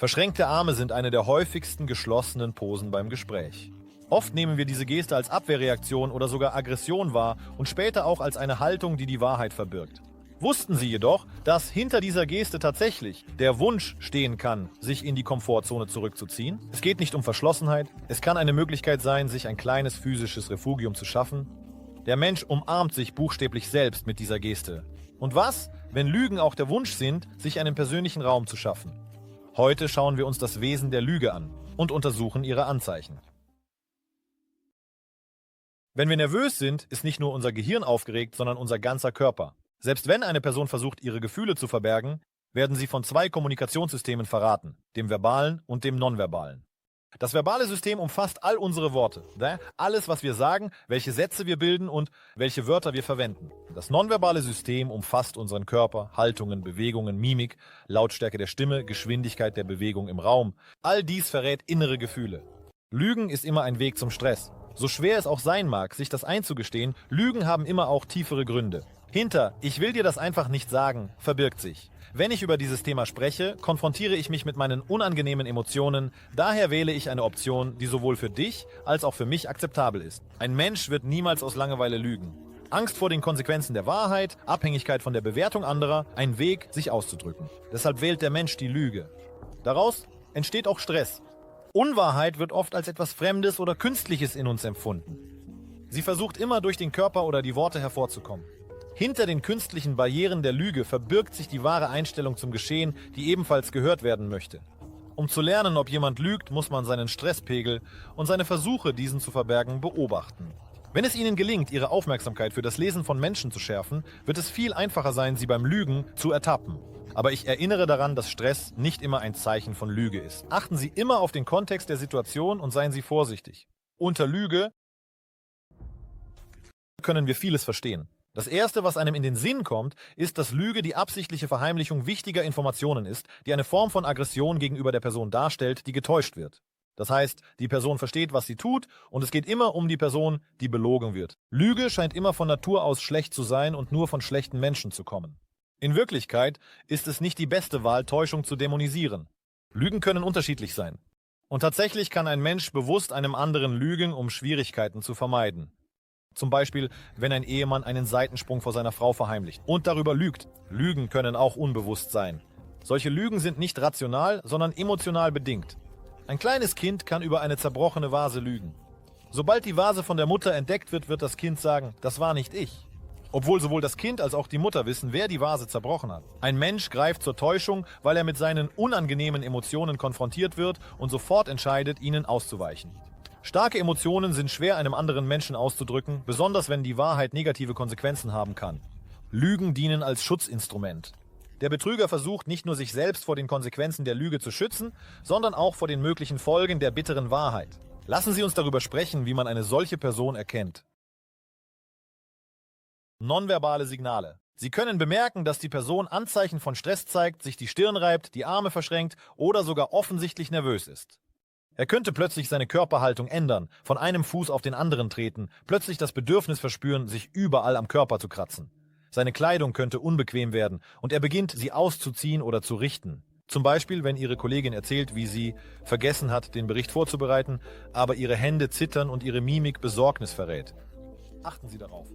Verschränkte Arme sind eine der häufigsten geschlossenen Posen beim Gespräch. Oft nehmen wir diese Geste als Abwehrreaktion oder sogar Aggression wahr und später auch als eine Haltung, die die Wahrheit verbirgt. Wussten Sie jedoch, dass hinter dieser Geste tatsächlich der Wunsch stehen kann, sich in die Komfortzone zurückzuziehen? Es geht nicht um Verschlossenheit, es kann eine Möglichkeit sein, sich ein kleines physisches Refugium zu schaffen. Der Mensch umarmt sich buchstäblich selbst mit dieser Geste. Und was, wenn Lügen auch der Wunsch sind, sich einen persönlichen Raum zu schaffen? Heute schauen wir uns das Wesen der Lüge an und untersuchen ihre Anzeichen. Wenn wir nervös sind, ist nicht nur unser Gehirn aufgeregt, sondern unser ganzer Körper. Selbst wenn eine Person versucht, ihre Gefühle zu verbergen, werden sie von zwei Kommunikationssystemen verraten, dem verbalen und dem nonverbalen. Das verbale System umfasst all unsere Worte, alles, was wir sagen, welche Sätze wir bilden und welche Wörter wir verwenden. Das nonverbale System umfasst unseren Körper, Haltungen, Bewegungen, Mimik, Lautstärke der Stimme, Geschwindigkeit der Bewegung im Raum. All dies verrät innere Gefühle. Lügen ist immer ein Weg zum Stress. So schwer es auch sein mag, sich das einzugestehen, Lügen haben immer auch tiefere Gründe. Hinter „Ich will dir das einfach nicht sagen" verbirgt sich: Wenn ich über dieses Thema spreche, konfrontiere ich mich mit meinen unangenehmen Emotionen, daher wähle ich eine Option, die sowohl für dich als auch für mich akzeptabel ist. Ein Mensch wird niemals aus Langeweile lügen. Angst vor den Konsequenzen der Wahrheit, Abhängigkeit von der Bewertung anderer, ein Weg, sich auszudrücken. Deshalb wählt der Mensch die Lüge. Daraus entsteht auch Stress. Unwahrheit wird oft als etwas Fremdes oder Künstliches in uns empfunden. Sie versucht immer durch den Körper oder die Worte hervorzukommen. Hinter den künstlichen Barrieren der Lüge verbirgt sich die wahre Einstellung zum Geschehen, die ebenfalls gehört werden möchte. Um zu lernen, ob jemand lügt, muss man seinen Stresspegel und seine Versuche, diesen zu verbergen, beobachten. Wenn es Ihnen gelingt, Ihre Aufmerksamkeit für das Lesen von Menschen zu schärfen, wird es viel einfacher sein, Sie beim Lügen zu ertappen. Aber ich erinnere daran, dass Stress nicht immer ein Zeichen von Lüge ist. Achten Sie immer auf den Kontext der Situation und seien Sie vorsichtig. Unter Lüge können wir vieles verstehen. Das Erste, was einem in den Sinn kommt, ist, dass Lüge die absichtliche Verheimlichung wichtiger Informationen ist, die eine Form von Aggression gegenüber der Person darstellt, die getäuscht wird. Das heißt, die Person versteht, was sie tut, und es geht immer um die Person, die belogen wird. Lüge scheint immer von Natur aus schlecht zu sein und nur von schlechten Menschen zu kommen. In Wirklichkeit ist es nicht die beste Wahl, Täuschung zu dämonisieren. Lügen können unterschiedlich sein. Und tatsächlich kann ein Mensch bewusst einem anderen lügen, um Schwierigkeiten zu vermeiden. Zum Beispiel, wenn ein Ehemann einen Seitensprung vor seiner Frau verheimlicht und darüber lügt. Lügen können auch unbewusst sein. Solche Lügen sind nicht rational, sondern emotional bedingt. Ein kleines Kind kann über eine zerbrochene Vase lügen. Sobald die Vase von der Mutter entdeckt wird, wird das Kind sagen, das war nicht ich. Obwohl sowohl das Kind als auch die Mutter wissen, wer die Vase zerbrochen hat. Ein Mensch greift zur Täuschung, weil er mit seinen unangenehmen Emotionen konfrontiert wird und sofort entscheidet, ihnen auszuweichen. Starke Emotionen sind schwer einem anderen Menschen auszudrücken, besonders wenn die Wahrheit negative Konsequenzen haben kann. Lügen dienen als Schutzinstrument. Der Betrüger versucht nicht nur sich selbst vor den Konsequenzen der Lüge zu schützen, sondern auch vor den möglichen Folgen der bitteren Wahrheit. Lassen Sie uns darüber sprechen, wie man eine solche Person erkennt. Nonverbale Signale. Sie können bemerken, dass die Person Anzeichen von Stress zeigt, sich die Stirn reibt, die Arme verschränkt oder sogar offensichtlich nervös ist. Er könnte plötzlich seine Körperhaltung ändern, von einem Fuß auf den anderen treten, plötzlich das Bedürfnis verspüren, sich überall am Körper zu kratzen. Seine Kleidung könnte unbequem werden und er beginnt, sie auszuziehen oder zu richten. Zum Beispiel, wenn Ihre Kollegin erzählt, wie sie vergessen hat, den Bericht vorzubereiten, aber ihre Hände zittern und ihre Mimik Besorgnis verrät. Achten Sie darauf.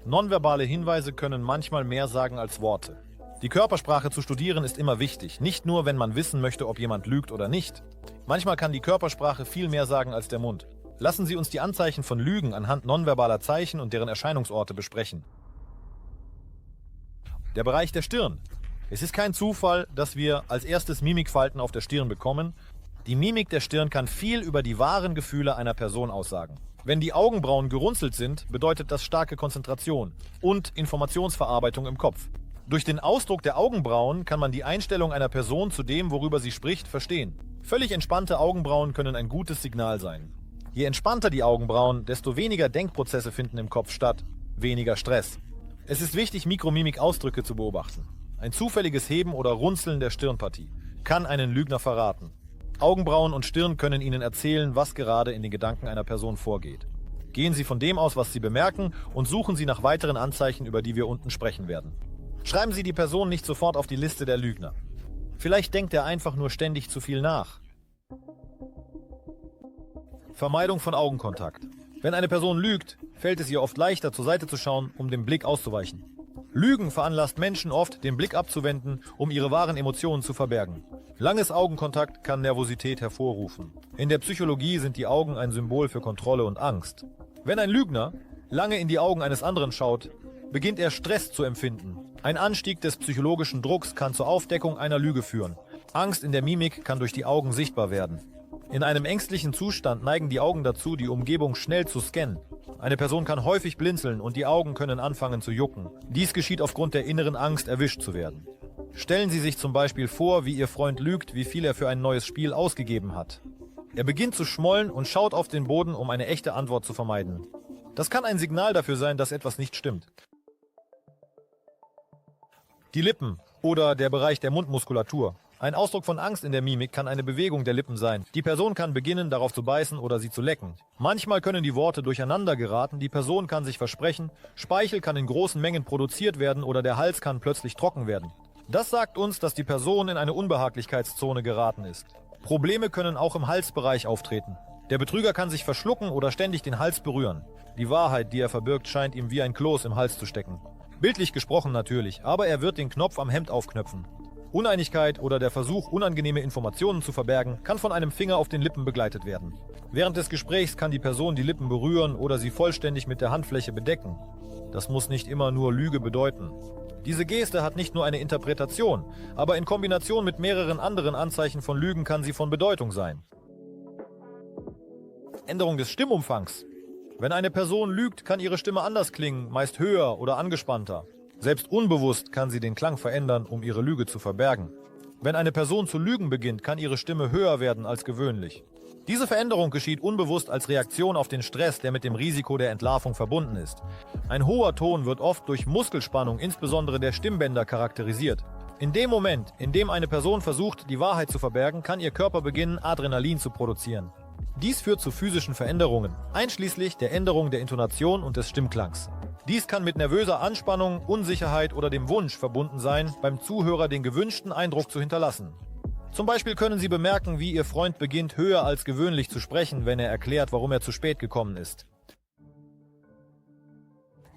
Nonverbale Hinweise können manchmal mehr sagen als Worte. Die Körpersprache zu studieren ist immer wichtig, nicht nur, wenn man wissen möchte, ob jemand lügt oder nicht. Manchmal kann die Körpersprache viel mehr sagen als der Mund. Lassen Sie uns die Anzeichen von Lügen anhand nonverbaler Zeichen und deren Erscheinungsorte besprechen. Der Bereich der Stirn. Es ist kein Zufall, dass wir als erstes Mimikfalten auf der Stirn bekommen. Die Mimik der Stirn kann viel über die wahren Gefühle einer Person aussagen. Wenn die Augenbrauen gerunzelt sind, bedeutet das starke Konzentration und Informationsverarbeitung im Kopf. Durch den Ausdruck der Augenbrauen kann man die Einstellung einer Person zu dem, worüber sie spricht, verstehen. Völlig entspannte Augenbrauen können ein gutes Signal sein. Je entspannter die Augenbrauen, desto weniger Denkprozesse finden im Kopf statt, weniger Stress. Es ist wichtig, Mikromimik-Ausdrücke zu beobachten. Ein zufälliges Heben oder Runzeln der Stirnpartie kann einen Lügner verraten. Augenbrauen und Stirn können Ihnen erzählen, was gerade in den Gedanken einer Person vorgeht. Gehen Sie von dem aus, was Sie bemerken, und suchen Sie nach weiteren Anzeichen, über die wir unten sprechen werden. Schreiben Sie die Person nicht sofort auf die Liste der Lügner. Vielleicht denkt er einfach nur ständig zu viel nach. Vermeidung von Augenkontakt. Wenn eine Person lügt, fällt es ihr oft leichter, zur Seite zu schauen, um dem Blick auszuweichen. Lügen veranlasst Menschen oft, den Blick abzuwenden, um ihre wahren Emotionen zu verbergen. Langes Augenkontakt kann Nervosität hervorrufen. In der Psychologie sind die Augen ein Symbol für Kontrolle und Angst. Wenn ein Lügner lange in die Augen eines anderen schaut, beginnt er Stress zu empfinden. Ein Anstieg des psychologischen Drucks kann zur Aufdeckung einer Lüge führen. Angst in der Mimik kann durch die Augen sichtbar werden. In einem ängstlichen Zustand neigen die Augen dazu, die Umgebung schnell zu scannen. Eine Person kann häufig blinzeln und die Augen können anfangen zu jucken. Dies geschieht aufgrund der inneren Angst, erwischt zu werden. Stellen Sie sich zum Beispiel vor, wie Ihr Freund lügt, wie viel er für ein neues Spiel ausgegeben hat. Er beginnt zu schmollen und schaut auf den Boden, um eine echte Antwort zu vermeiden. Das kann ein Signal dafür sein, dass etwas nicht stimmt. Die Lippen oder der Bereich der Mundmuskulatur. Ein Ausdruck von Angst in der Mimik kann eine Bewegung der Lippen sein. Die Person kann beginnen, darauf zu beißen oder sie zu lecken. Manchmal können die Worte durcheinander geraten, die Person kann sich versprechen, Speichel kann in großen Mengen produziert werden oder der Hals kann plötzlich trocken werden. Das sagt uns, dass die Person in eine Unbehaglichkeitszone geraten ist. Probleme können auch im Halsbereich auftreten. Der Betrüger kann sich verschlucken oder ständig den Hals berühren. Die Wahrheit, die er verbirgt, scheint ihm wie ein Kloß im Hals zu stecken. Bildlich gesprochen natürlich, aber er wird den Knopf am Hemd aufknöpfen. Uneinigkeit oder der Versuch, unangenehme Informationen zu verbergen, kann von einem Finger auf den Lippen begleitet werden. Während des Gesprächs kann die Person die Lippen berühren oder sie vollständig mit der Handfläche bedecken. Das muss nicht immer nur Lüge bedeuten. Diese Geste hat nicht nur eine Interpretation, aber in Kombination mit mehreren anderen Anzeichen von Lügen kann sie von Bedeutung sein. Änderung des Stimmumfangs. Wenn eine Person lügt, kann ihre Stimme anders klingen, meist höher oder angespannter. Selbst unbewusst kann sie den Klang verändern, um ihre Lüge zu verbergen. Wenn eine Person zu lügen beginnt, kann ihre Stimme höher werden als gewöhnlich. Diese Veränderung geschieht unbewusst als Reaktion auf den Stress, der mit dem Risiko der Entlarvung verbunden ist. Ein hoher Ton wird oft durch Muskelspannung, insbesondere der Stimmbänder, charakterisiert. In dem Moment, in dem eine Person versucht, die Wahrheit zu verbergen, kann ihr Körper beginnen, Adrenalin zu produzieren. Dies führt zu physischen Veränderungen, einschließlich der Änderung der Intonation und des Stimmklangs. Dies kann mit nervöser Anspannung, Unsicherheit oder dem Wunsch verbunden sein, beim Zuhörer den gewünschten Eindruck zu hinterlassen. Zum Beispiel können Sie bemerken, wie Ihr Freund beginnt, höher als gewöhnlich zu sprechen, wenn er erklärt, warum er zu spät gekommen ist.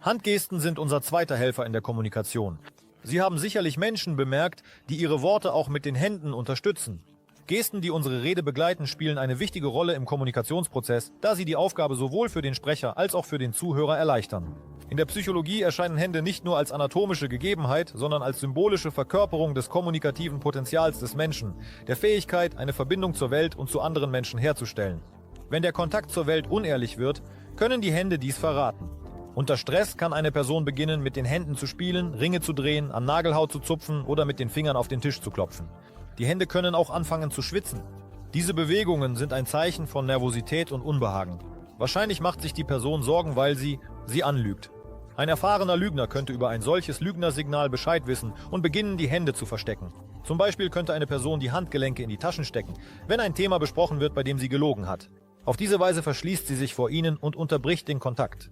Handgesten sind unser zweiter Helfer in der Kommunikation. Sie haben sicherlich Menschen bemerkt, die ihre Worte auch mit den Händen unterstützen. Gesten, die unsere Rede begleiten, spielen eine wichtige Rolle im Kommunikationsprozess, da sie die Aufgabe sowohl für den Sprecher als auch für den Zuhörer erleichtern. In der Psychologie erscheinen Hände nicht nur als anatomische Gegebenheit, sondern als symbolische Verkörperung des kommunikativen Potenzials des Menschen, der Fähigkeit, eine Verbindung zur Welt und zu anderen Menschen herzustellen. Wenn der Kontakt zur Welt unehrlich wird, können die Hände dies verraten. Unter Stress kann eine Person beginnen, mit den Händen zu spielen, Ringe zu drehen, an Nagelhaut zu zupfen oder mit den Fingern auf den Tisch zu klopfen. Die Hände können auch anfangen zu schwitzen. Diese Bewegungen sind ein Zeichen von Nervosität und Unbehagen. Wahrscheinlich macht sich die Person Sorgen, weil sie anlügt. Ein erfahrener Lügner könnte über ein solches Lügnersignal Bescheid wissen und beginnen, die Hände zu verstecken. Zum Beispiel könnte eine Person die Handgelenke in die Taschen stecken, wenn ein Thema besprochen wird, bei dem sie gelogen hat. Auf diese Weise verschließt sie sich vor Ihnen und unterbricht den Kontakt.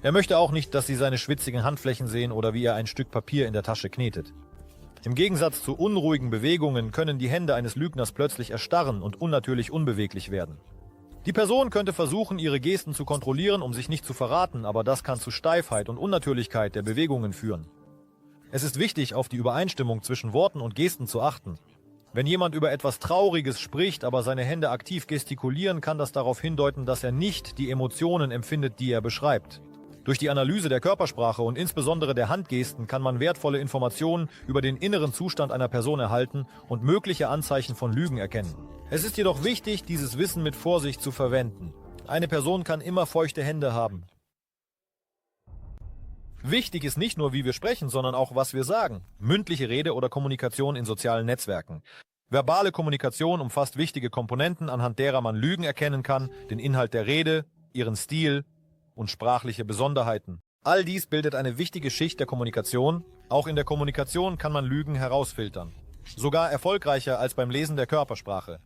Er möchte auch nicht, dass Sie seine schwitzigen Handflächen sehen oder wie er ein Stück Papier in der Tasche knetet. Im Gegensatz zu unruhigen Bewegungen können die Hände eines Lügners plötzlich erstarren und unnatürlich unbeweglich werden. Die Person könnte versuchen, ihre Gesten zu kontrollieren, um sich nicht zu verraten, aber das kann zu Steifheit und Unnatürlichkeit der Bewegungen führen. Es ist wichtig, auf die Übereinstimmung zwischen Worten und Gesten zu achten. Wenn jemand über etwas Trauriges spricht, aber seine Hände aktiv gestikulieren, kann das darauf hindeuten, dass er nicht die Emotionen empfindet, die er beschreibt. Durch die Analyse der Körpersprache und insbesondere der Handgesten kann man wertvolle Informationen über den inneren Zustand einer Person erhalten und mögliche Anzeichen von Lügen erkennen. Es ist jedoch wichtig, dieses Wissen mit Vorsicht zu verwenden. Eine Person kann immer feuchte Hände haben. Wichtig ist nicht nur, wie wir sprechen, sondern auch, was wir sagen. Mündliche Rede oder Kommunikation in sozialen Netzwerken. Verbale Kommunikation umfasst wichtige Komponenten, anhand derer man Lügen erkennen kann, den Inhalt der Rede, ihren Stil und sprachliche Besonderheiten. All dies bildet eine wichtige Schicht der Kommunikation. Auch in der Kommunikation kann man Lügen herausfiltern. Sogar erfolgreicher als beim Lesen der Körpersprache.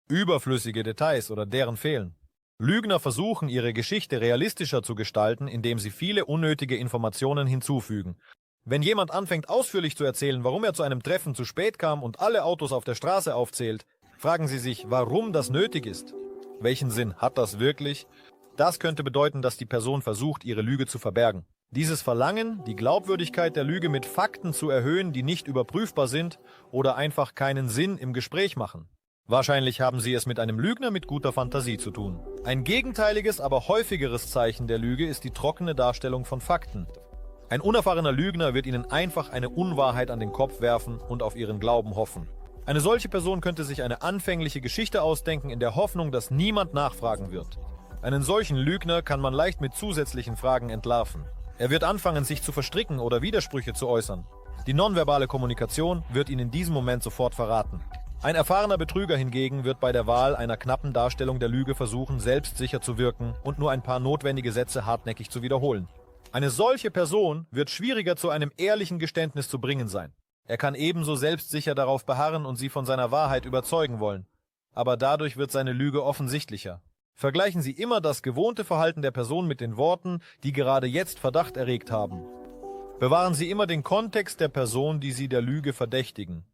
Überflüssige Details oder deren Fehlen. Lügner versuchen, ihre Geschichte realistischer zu gestalten, indem sie viele unnötige Informationen hinzufügen. Wenn jemand anfängt ausführlich zu erzählen, warum er zu einem Treffen zu spät kam und alle Autos auf der Straße aufzählt, fragen Sie sich, warum das nötig ist. Welchen Sinn hat das wirklich? Das könnte bedeuten, dass die Person versucht, ihre Lüge zu verbergen. Dieses Verlangen, die Glaubwürdigkeit der Lüge mit Fakten zu erhöhen, die nicht überprüfbar sind oder einfach keinen Sinn im Gespräch machen. Wahrscheinlich haben Sie es mit einem Lügner mit guter Fantasie zu tun. Ein gegenteiliges, aber häufigeres Zeichen der Lüge ist die trockene Darstellung von Fakten. Ein unerfahrener Lügner wird Ihnen einfach eine Unwahrheit an den Kopf werfen und auf Ihren Glauben hoffen. Eine solche Person könnte sich eine anfängliche Geschichte ausdenken in der Hoffnung, dass niemand nachfragen wird. Einen solchen Lügner kann man leicht mit zusätzlichen Fragen entlarven. Er wird anfangen, sich zu verstricken oder Widersprüche zu äußern. Die nonverbale Kommunikation wird ihn in diesem Moment sofort verraten. Ein erfahrener Betrüger hingegen wird bei der Wahl einer knappen Darstellung der Lüge versuchen, selbstsicher zu wirken und nur ein paar notwendige Sätze hartnäckig zu wiederholen. Eine solche Person wird schwieriger zu einem ehrlichen Geständnis zu bringen sein. Er kann ebenso selbstsicher darauf beharren und Sie von seiner Wahrheit überzeugen wollen. Aber dadurch wird seine Lüge offensichtlicher. Vergleichen Sie immer das gewohnte Verhalten der Person mit den Worten, die gerade jetzt Verdacht erregt haben. Bewahren Sie immer den Kontext der Person, die Sie der Lüge verdächtigen.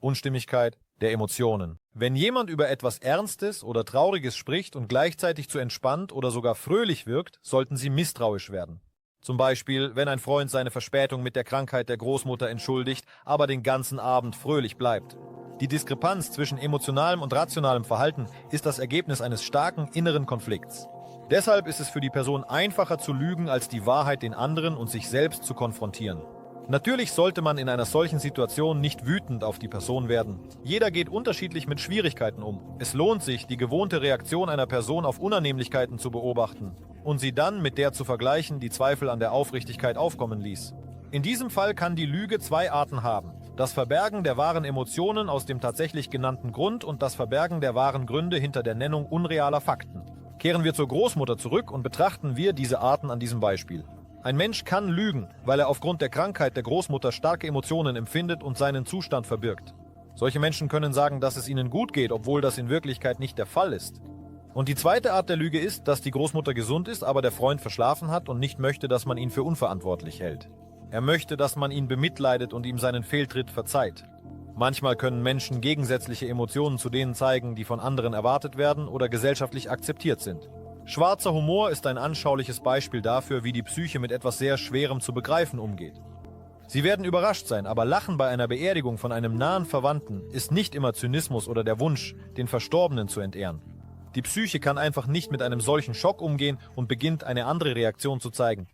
Unstimmigkeit der Emotionen. Wenn jemand über etwas Ernstes oder Trauriges spricht und gleichzeitig zu entspannt oder sogar fröhlich wirkt, sollten Sie misstrauisch werden. Zum Beispiel, wenn ein Freund seine Verspätung mit der Krankheit der Großmutter entschuldigt, aber den ganzen Abend fröhlich bleibt. Die Diskrepanz zwischen emotionalem und rationalem Verhalten ist das Ergebnis eines starken inneren Konflikts. Deshalb ist es für die Person einfacher zu lügen, als die Wahrheit den anderen und sich selbst zu konfrontieren. Natürlich sollte man in einer solchen Situation nicht wütend auf die Person werden. Jeder geht unterschiedlich mit Schwierigkeiten um. Es lohnt sich, die gewohnte Reaktion einer Person auf Unannehmlichkeiten zu beobachten und sie dann mit der zu vergleichen, die Zweifel an der Aufrichtigkeit aufkommen ließ. In diesem Fall kann die Lüge zwei Arten haben: das Verbergen der wahren Emotionen aus dem tatsächlich genannten Grund und das Verbergen der wahren Gründe hinter der Nennung unrealer Fakten. Kehren wir zur Großmutter zurück und betrachten wir diese Arten an diesem Beispiel. Ein Mensch kann lügen, weil er aufgrund der Krankheit der Großmutter starke Emotionen empfindet und seinen Zustand verbirgt. Solche Menschen können sagen, dass es ihnen gut geht, obwohl das in Wirklichkeit nicht der Fall ist. Und die zweite Art der Lüge ist, dass die Großmutter gesund ist, aber der Freund verschlafen hat und nicht möchte, dass man ihn für unverantwortlich hält. Er möchte, dass man ihn bemitleidet und ihm seinen Fehltritt verzeiht. Manchmal können Menschen gegensätzliche Emotionen zu denen zeigen, die von anderen erwartet werden oder gesellschaftlich akzeptiert sind. Schwarzer Humor ist ein anschauliches Beispiel dafür, wie die Psyche mit etwas sehr Schwerem zu begreifen umgeht. Sie werden überrascht sein, aber Lachen bei einer Beerdigung von einem nahen Verwandten ist nicht immer Zynismus oder der Wunsch, den Verstorbenen zu entehren. Die Psyche kann einfach nicht mit einem solchen Schock umgehen und beginnt, eine andere Reaktion zu zeigen.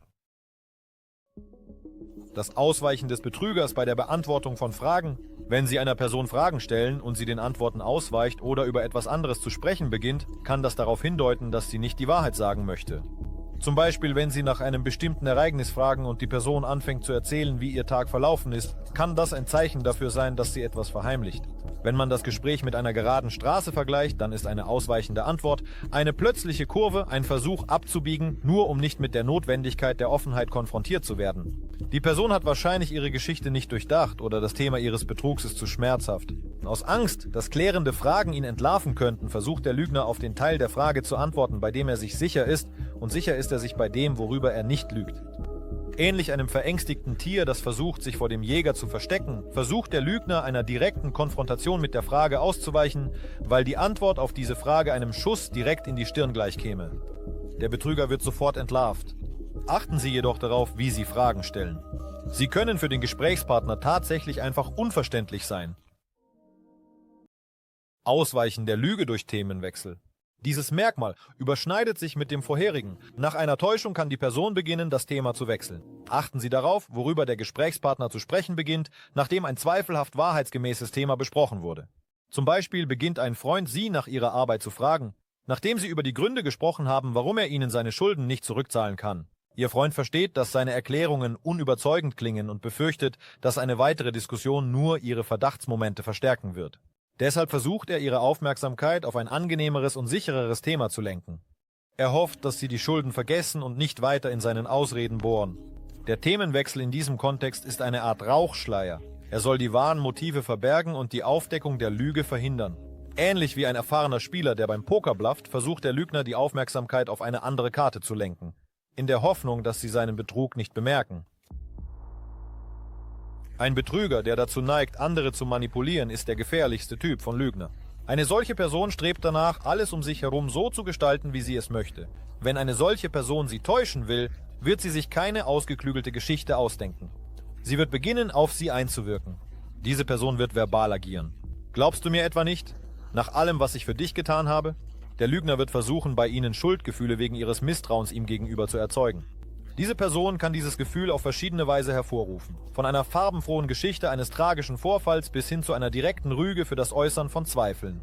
Das Ausweichen des Betrügers bei der Beantwortung von Fragen. Wenn Sie einer Person Fragen stellen und sie den Antworten ausweicht oder über etwas anderes zu sprechen beginnt, kann das darauf hindeuten, dass sie nicht die Wahrheit sagen möchte. Zum Beispiel, wenn Sie nach einem bestimmten Ereignis fragen und die Person anfängt zu erzählen, wie ihr Tag verlaufen ist, kann das ein Zeichen dafür sein, dass sie etwas verheimlicht. Wenn man das Gespräch mit einer geraden Straße vergleicht, dann ist eine ausweichende Antwort eine plötzliche Kurve, ein Versuch abzubiegen, nur um nicht mit der Notwendigkeit der Offenheit konfrontiert zu werden. Die Person hat wahrscheinlich ihre Geschichte nicht durchdacht oder das Thema ihres Betrugs ist zu schmerzhaft. Aus Angst, dass klärende Fragen ihn entlarven könnten, versucht der Lügner auf den Teil der Frage zu antworten, bei dem er sich sicher ist, und sicher ist er sich bei dem, worüber er nicht lügt. Ähnlich einem verängstigten Tier, das versucht, sich vor dem Jäger zu verstecken, versucht der Lügner einer direkten Konfrontation mit der Frage auszuweichen, weil die Antwort auf diese Frage einem Schuss direkt in die Stirn gleichkäme. Der Betrüger wird sofort entlarvt. Achten Sie jedoch darauf, wie Sie Fragen stellen. Sie können für den Gesprächspartner tatsächlich einfach unverständlich sein. Ausweichen der Lüge durch Themenwechsel. Dieses Merkmal überschneidet sich mit dem vorherigen. Nach einer Täuschung kann die Person beginnen, das Thema zu wechseln. Achten Sie darauf, worüber der Gesprächspartner zu sprechen beginnt, nachdem ein zweifelhaft wahrheitsgemäßes Thema besprochen wurde. Zum Beispiel beginnt ein Freund, Sie nach Ihrer Arbeit zu fragen, nachdem Sie über die Gründe gesprochen haben, warum er Ihnen seine Schulden nicht zurückzahlen kann. Ihr Freund versteht, dass seine Erklärungen unüberzeugend klingen und befürchtet, dass eine weitere Diskussion nur Ihre Verdachtsmomente verstärken wird. Deshalb versucht er, Ihre Aufmerksamkeit auf ein angenehmeres und sichereres Thema zu lenken. Er hofft, dass Sie die Schulden vergessen und nicht weiter in seinen Ausreden bohren. Der Themenwechsel in diesem Kontext ist eine Art Rauchschleier. Er soll die wahren Motive verbergen und die Aufdeckung der Lüge verhindern. Ähnlich wie ein erfahrener Spieler, der beim Poker blufft, versucht der Lügner, die Aufmerksamkeit auf eine andere Karte zu lenken. in der Hoffnung, dass sie seinen Betrug nicht bemerken. Ein Betrüger, der dazu neigt, andere zu manipulieren, ist der gefährlichste Typ von Lügner. Eine solche Person strebt danach, alles um sich herum so zu gestalten, wie sie es möchte. Wenn eine solche Person sie täuschen will, wird sie sich keine ausgeklügelte Geschichte ausdenken. Sie wird beginnen, auf sie einzuwirken. Diese Person wird verbal agieren. Glaubst du mir etwa nicht? Nach allem, was ich für dich getan habe? Der Lügner wird versuchen, bei Ihnen Schuldgefühle wegen Ihres Misstrauens ihm gegenüber zu erzeugen. Diese Person kann dieses Gefühl auf verschiedene Weise hervorrufen. Von einer farbenfrohen Geschichte eines tragischen Vorfalls bis hin zu einer direkten Rüge für das Äußern von Zweifeln.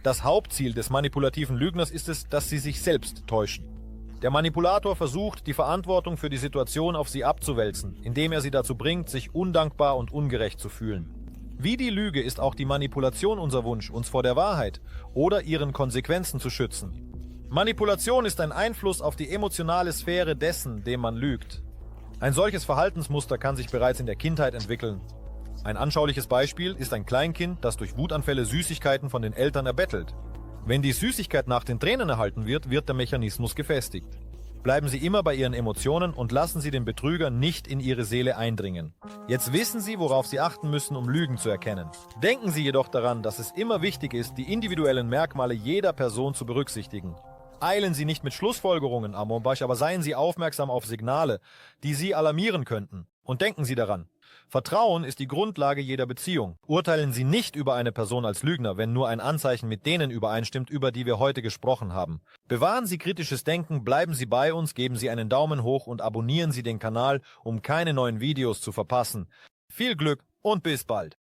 Das Hauptziel des manipulativen Lügners ist es, dass sie sich selbst täuschen. Der Manipulator versucht, die Verantwortung für die Situation auf sie abzuwälzen, indem er sie dazu bringt, sich undankbar und ungerecht zu fühlen. Wie die Lüge ist auch die Manipulation unser Wunsch, uns vor der Wahrheit oder ihren Konsequenzen zu schützen. Manipulation ist ein Einfluss auf die emotionale Sphäre dessen, dem man lügt. Ein solches Verhaltensmuster kann sich bereits in der Kindheit entwickeln. Ein anschauliches Beispiel ist ein Kleinkind, das durch Wutanfälle Süßigkeiten von den Eltern erbettelt. Wenn die Süßigkeit nach den Tränen erhalten wird, wird der Mechanismus gefestigt. Bleiben Sie immer bei Ihren Emotionen und lassen Sie den Betrüger nicht in Ihre Seele eindringen. Jetzt wissen Sie, worauf Sie achten müssen, um Lügen zu erkennen. Denken Sie jedoch daran, dass es immer wichtig ist, die individuellen Merkmale jeder Person zu berücksichtigen. Eilen Sie nicht mit Schlussfolgerungen, Amorbash, aber seien Sie aufmerksam auf Signale, die Sie alarmieren könnten. Und denken Sie daran: Vertrauen ist die Grundlage jeder Beziehung. Urteilen Sie nicht über eine Person als Lügner, wenn nur ein Anzeichen mit denen übereinstimmt, über die wir heute gesprochen haben. Bewahren Sie kritisches Denken, bleiben Sie bei uns, geben Sie einen Daumen hoch und abonnieren Sie den Kanal, um keine neuen Videos zu verpassen. Viel Glück und bis bald!